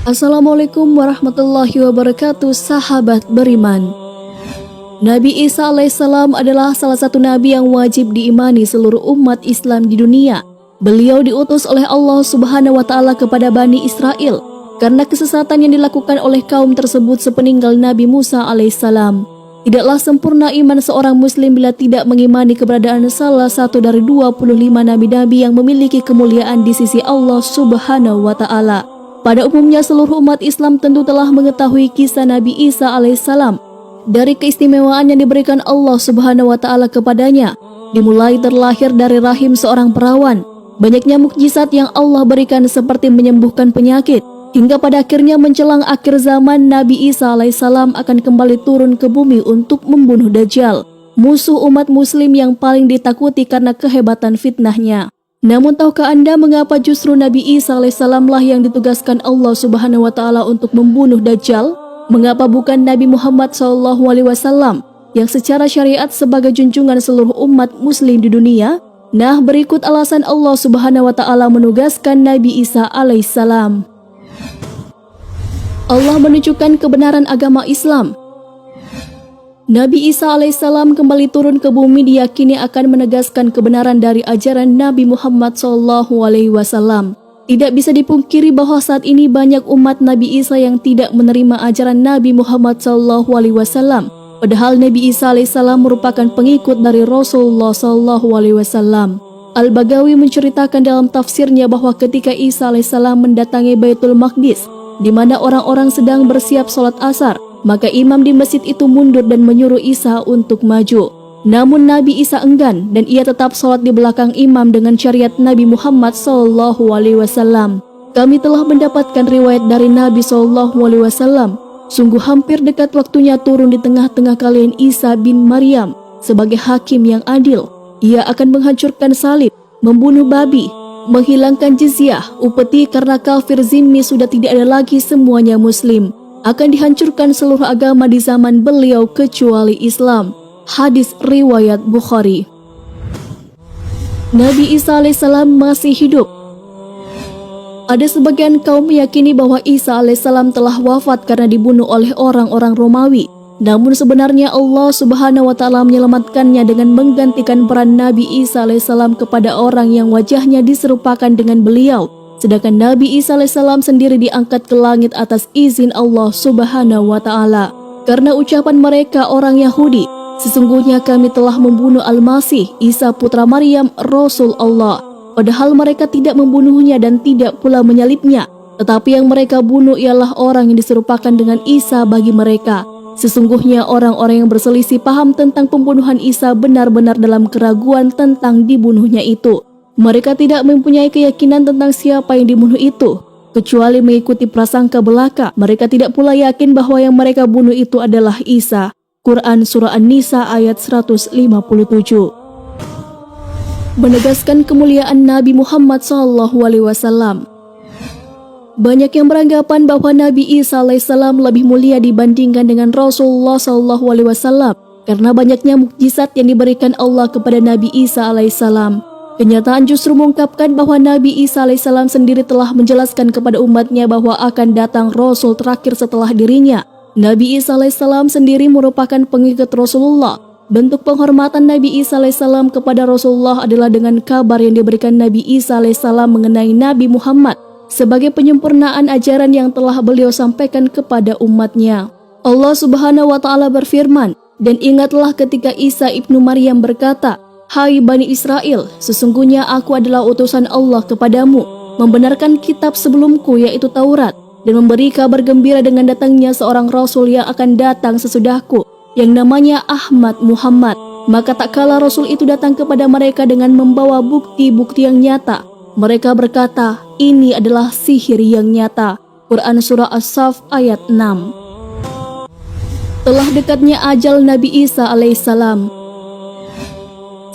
Assalamualaikum warahmatullahi wabarakatuh, sahabat beriman. Nabi Isa alaihissalam adalah salah satu nabi yang wajib diimani seluruh umat Islam di dunia. Beliau diutus oleh Allah Subhanahu wa taala kepada Bani Israel karena kesesatan yang dilakukan oleh kaum tersebut sepeninggal Nabi Musa alaihissalam. Tidaklah sempurna iman seorang muslim bila tidak mengimani keberadaan salah satu dari 25 nabi-nabi yang memiliki kemuliaan di sisi Allah Subhanahu wa taala. Pada umumnya seluruh umat Islam tentu telah mengetahui kisah Nabi Isa alaihissalam dari keistimewaan yang diberikan Allah Subhanahu wa taala kepadanya, dimulai terlahir dari rahim seorang perawan, banyaknya mukjizat yang Allah berikan seperti menyembuhkan penyakit, hingga pada akhirnya menjelang akhir zaman Nabi Isa alaihissalam akan kembali turun ke bumi untuk membunuh Dajjal, musuh umat muslim yang paling ditakuti karena kehebatan fitnahnya. Namun tahukah Anda mengapa justru Nabi Isa alaihissalam lah yang ditugaskan Allah Subhanahu wa taala untuk membunuh Dajjal? Mengapa bukan Nabi Muhammad SAW yang secara syariat sebagai junjungan seluruh umat muslim di dunia? Nah, berikut alasan Allah Subhanahu wa taala menugaskan Nabi Isa alaihissalam. Allah menunjukkan kebenaran agama Islam. Nabi Isa alaihissalam kembali turun ke bumi diyakini akan menegaskan kebenaran dari ajaran Nabi Muhammad SAW. Tidak bisa dipungkiri bahwa saat ini banyak umat Nabi Isa yang tidak menerima ajaran Nabi Muhammad SAW. Padahal Nabi Isa alaihissalam merupakan pengikut dari Rasulullah SAW. Al-Baghawi menceritakan dalam tafsirnya bahwa ketika Isa alaihissalam mendatangi Baitul Maqdis, di mana orang-orang sedang bersiap sholat asar, maka imam di masjid itu mundur dan menyuruh Isa untuk maju. Namun Nabi Isa enggan dan ia tetap sholat di belakang imam dengan syariat Nabi Muhammad SAW. Kami telah mendapatkan riwayat dari Nabi SAW. Sungguh hampir dekat waktunya turun di tengah-tengah kalian Isa bin Maryam sebagai hakim yang adil. Ia akan menghancurkan salib, membunuh babi, menghilangkan jizyah, upeti karena kafir zimmi sudah tidak ada lagi, semuanya muslim. Akan dihancurkan seluruh agama di zaman beliau kecuali Islam. Hadis riwayat Bukhari. Nabi Isa alaihissalam masih hidup. Ada sebagian kaum meyakini bahwa Isa alaihissalam telah wafat karena dibunuh oleh orang-orang Romawi. Namun sebenarnya Allah Subhanahu wa taala menyelamatkannya dengan menggantikan peran Nabi Isa alaihissalam kepada orang yang wajahnya diserupakan dengan beliau. Sedangkan Nabi Isa alaihissalam sendiri diangkat ke langit atas izin Allah Subhanahu wa taala. Karena ucapan mereka orang Yahudi, sesungguhnya kami telah membunuh Al-Masih, Isa putra Maryam, Rasul Allah. Padahal mereka tidak membunuhnya dan tidak pula menyalibnya. Tetapi yang mereka bunuh ialah orang yang diserupakan dengan Isa bagi mereka. Sesungguhnya orang-orang yang berselisih paham tentang pembunuhan Isa benar-benar dalam keraguan tentang dibunuhnya itu. Mereka tidak mempunyai keyakinan tentang siapa yang dibunuh itu, kecuali mengikuti prasangka belaka. Mereka tidak pula yakin bahwa yang mereka bunuh itu adalah Isa. Quran Surah An-Nisa ayat 157. Menegaskan kemuliaan Nabi Muhammad SAW. Banyak yang beranggapan bahwa Nabi Isa alaihissalam lebih mulia dibandingkan dengan Rasulullah SAW karena banyaknya mukjizat yang diberikan Allah kepada Nabi Isa alaihissalam. Kenyataan justru mengungkapkan bahwa Nabi Isa alaihissalam sendiri telah menjelaskan kepada umatnya bahwa akan datang Rasul terakhir setelah dirinya. Nabi Isa alaihissalam sendiri merupakan pengikut Rasulullah. Bentuk penghormatan Nabi Isa alaihissalam kepada Rasulullah adalah dengan kabar yang diberikan Nabi Isa alaihissalam mengenai Nabi Muhammad sebagai penyempurnaan ajaran yang telah beliau sampaikan kepada umatnya. Allah Subhanahu wa taala berfirman, "Dan ingatlah ketika Isa ibnu Maryam berkata, 'Hai Bani Israel, sesungguhnya aku adalah utusan Allah kepadamu, membenarkan kitab sebelumku yaitu Taurat, dan memberi kabar gembira dengan datangnya seorang Rasul yang akan datang sesudahku, yang namanya Ahmad Muhammad. Maka tak kala Rasul itu datang kepada mereka dengan membawa bukti-bukti yang nyata, mereka berkata, ini adalah sihir yang nyata.'" Quran Surah As-Saff ayat 6. Telah dekatnya ajal Nabi Isa alaihissalam.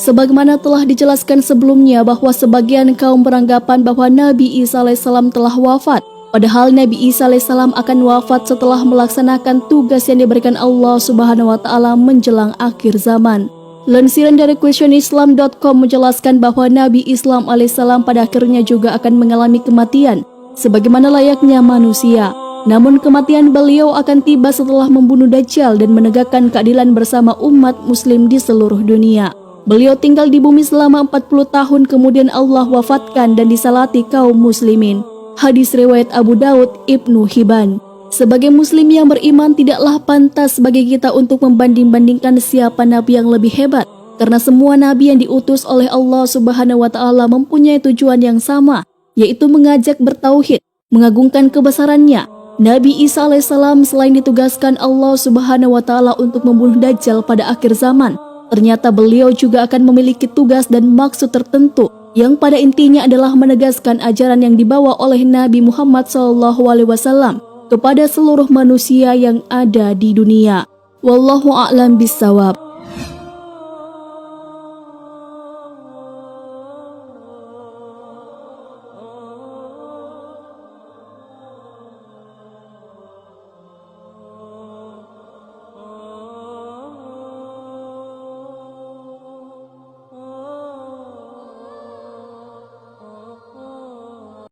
Sebagaimana telah dijelaskan sebelumnya bahwa sebagian kaum beranggapan bahwa Nabi Isa alaihissalam telah wafat, padahal Nabi Isa alaihissalam akan wafat setelah melaksanakan tugas yang diberikan Allah Subhanahu wa taala menjelang akhir zaman. Lansiran dari questionislam.com menjelaskan bahwa Nabi Islam alaihissalam pada akhirnya juga akan mengalami kematian sebagaimana layaknya manusia. Namun kematian beliau akan tiba setelah membunuh Dajjal dan menegakkan keadilan bersama umat muslim di seluruh dunia. Beliau tinggal di bumi selama 40 tahun kemudian Allah wafatkan dan disalati kaum muslimin. Hadis riwayat Abu Daud, Ibnu Hibban. Sebagai muslim yang beriman tidaklah pantas bagi kita untuk membanding-bandingkan siapa nabi yang lebih hebat. Karena semua nabi yang diutus oleh Allah Subhanahu wa taala mempunyai tujuan yang sama, yaitu mengajak bertauhid, mengagungkan kebesarannya. Nabi Isa alaihissalam selain ditugaskan Allah Subhanahu wa taala untuk membunuh Dajjal pada akhir zaman, ternyata beliau juga akan memiliki tugas dan maksud tertentu yang pada intinya adalah menegaskan ajaran yang dibawa oleh Nabi Muhammad SAW kepada seluruh manusia yang ada di dunia. Wallahu a'lam bishawab.